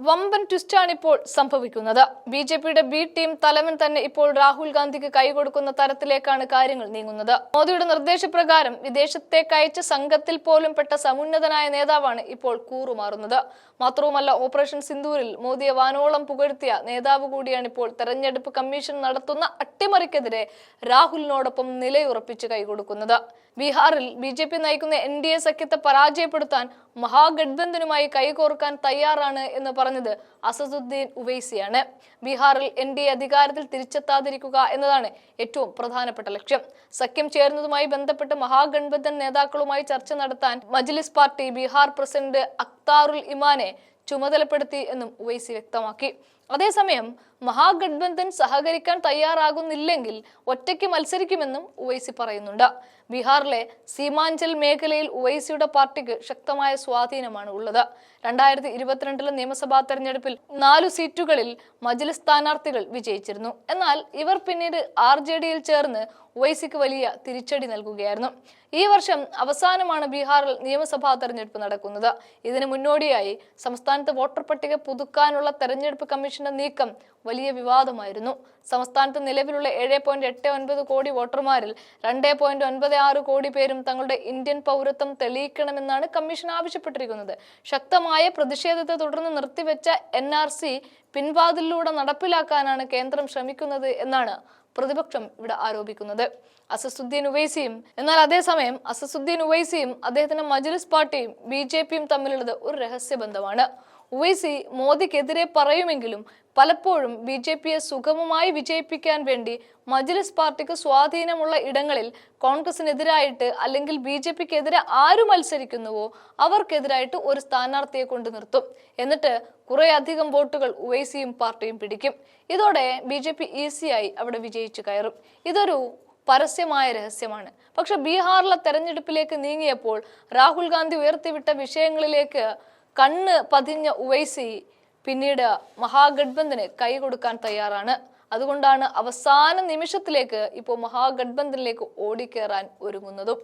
വമ്പൻ ട്വിസ്റ്റാണ് ഇപ്പോൾ സംഭവിക്കുന്നത്. ബി.ജെ.പിയുടെ ബി ടീം തലവൻ തന്നെ ഇപ്പോൾ രാഹുൽ ഗാന്ധിക്ക് കൈകൊടുക്കുന്ന തരത്തിലേക്കാണ് കാര്യങ്ങൾ നീങ്ങുന്നത്. മോദിയുടെ നിർദ്ദേശപ്രകാരം വിദേശത്തേക്ക് അയച്ച സംഘത്തിൽ പോലും പെട്ട സമുന്നതനായ നേതാവാണ് ഇപ്പോൾ കൂറുമാറുന്നത്. മാത്രവുമല്ല, ഓപ്പറേഷൻ സിന്ദൂരിൽ മോദിയെ വാനോളം പുകഴ്ത്തിയ നേതാവ് കൂടിയാണ് ഇപ്പോൾ തെരഞ്ഞെടുപ്പ് കമ്മീഷൻ നടത്തുന്ന അട്ടിമറിക്കെതിരെ രാഹുലിനോടൊപ്പം നിലയുറപ്പിച്ച് കൈകൊടുക്കുന്നത്. ബീഹാറിൽ ബി.ജെ.പി നയിക്കുന്ന NDA സഖ്യത്തെ പരാജയപ്പെടുത്താൻ മഹാഗഡ്ബന്ധനുമായി കൈകോർക്കാൻ തയ്യാറാണ് എന്ന് പറഞ്ഞത് അസദുദ്ദീൻ ഉവൈസിയാണ്. ബീഹാറിൽ NDA അധികാരത്തിൽ തിരിച്ചെത്താതിരിക്കുക എന്നതാണ് ഏറ്റവും പ്രധാനപ്പെട്ട ലക്ഷ്യം. സഖ്യം ചേരുന്നതുമായി ബന്ധപ്പെട്ട് മഹാഗഡ്ബന്ധൻ നേതാക്കളുമായി ചർച്ച നടത്താൻ മജ്ലിസ് പാർട്ടി ബീഹാർ പ്രസിഡന്റ് അക്താറുൽ ഇമാനെ ചുമതലപ്പെടുത്തി എന്നും ഉവൈസി വ്യക്തമാക്കി. അതേസമയം മഹാഗഡ്ബന്ധൻ സഹകരിക്കാൻ തയ്യാറാകുന്നില്ലെങ്കിൽ ഒറ്റയ്ക്ക് മത്സരിക്കുമെന്നും ഉവൈസി പറയുന്നുണ്ട്. ബീഹാറിലെ സീമാഞ്ചൽ മേഖലയിൽ ഉവൈസിയുടെ പാർട്ടിക്ക് ശക്തമായ സ്വാധീനമാണ് ഉള്ളത്. 2022 നിയമസഭാ തെരഞ്ഞെടുപ്പിൽ 4 സീറ്റുകളിൽ മജ്ലിസ് സ്ഥാനാർത്ഥികൾ വിജയിച്ചിരുന്നു. എന്നാൽ ഇവർ പിന്നീട് RJDയിൽ ചേർന്ന് ഉവൈസിക്ക് വലിയ തിരിച്ചടി നൽകുകയായിരുന്നു. ഈ വർഷം അവസാനമാണ് ബീഹാറിൽ നിയമസഭാ തെരഞ്ഞെടുപ്പ് നടക്കുന്നത്. ഇതിന് മുന്നോടിയായി സംസ്ഥാനത്ത് വോട്ടർ പട്ടിക പുതുക്കാനുള്ള തെരഞ്ഞെടുപ്പ് കമ്മീഷന്റെ നീക്കം വലിയ വിവാദമായിരുന്നു. സംസ്ഥാനത്ത് നിലവിലുള്ള 7.89 കോടി വോട്ടർമാരിൽ 2.96 കോടി പേരും തങ്ങളുടെ ഇന്ത്യൻ പൗരത്വം തെളിയിക്കണമെന്നാണ് കമ്മീഷൻ ആവശ്യപ്പെട്ടിരിക്കുന്നത്. ശക്തമായ പ്രതിഷേധത്തെ തുടർന്ന് നിർത്തിവെച്ച NRC പിൻവാതിലൂടെ നടപ്പിലാക്കാനാണ് കേന്ദ്രം ശ്രമിക്കുന്നത് എന്നാണ് പ്രതിപക്ഷം ഇവിടെ ആരോപിക്കുന്നത്. അസദുദ്ദീൻ ഉവൈസിയും അതേസമയം അസദുദ്ദീൻ ഉവൈസിയും അദ്ദേഹത്തിന്റെ മജ്ലിസ് പാർട്ടിയും ബി.ജെ.പിയും തമ്മിലുള്ളത് ഒരു രഹസ്യബന്ധമാണ്. ഉവൈസി മോദിക്കെതിരെ പറയുമെങ്കിലും പലപ്പോഴും ബി.ജെ.പിയെ സുഗമമായി വിജയിപ്പിക്കാൻ വേണ്ടി മജ്ലിസ് പാർട്ടിക്ക് സ്വാധീനമുള്ള ഇടങ്ങളിൽ കോൺഗ്രസിനെതിരായിട്ട് അല്ലെങ്കിൽ ബി.ജെ.പിക്കെതിരെ ആര് മത്സരിക്കുന്നുവോ അവർക്കെതിരായിട്ട് ഒരു സ്ഥാനാർത്ഥിയെ കൊണ്ട് നിർത്തും. എന്നിട്ട് കുറെ അധികം വോട്ടുകൾ ഉവൈസിയും പാർട്ടിയും പിടിക്കും. ഇതോടെ ബി.ജെ.പി ഈസിയായി അവിടെ വിജയിച്ചു കയറും. ഇതൊരു പരസ്യമായ രഹസ്യമാണ്. പക്ഷെ ബീഹാറിലെ തെരഞ്ഞെടുപ്പിലേക്ക് നീങ്ങിയപ്പോൾ രാഹുൽ ഗാന്ധി ഉയർത്തിവിട്ട വിഷയങ്ങളിലേക്ക് കണ്ണ് പതിഞ്ഞ ഉവൈസി പിന്നീട് മഹാഗഡ്ബന്ധന് കൈകൊടുക്കാൻ തയ്യാറാണ്. അതുകൊണ്ടാണ് അവസാന നിമിഷത്തിലേക്ക് ഇപ്പോൾ മഹാഗഡ്ബന്ധനിലേക്ക് ഓടിക്കേറാൻ ഒരുങ്ങുന്നതും.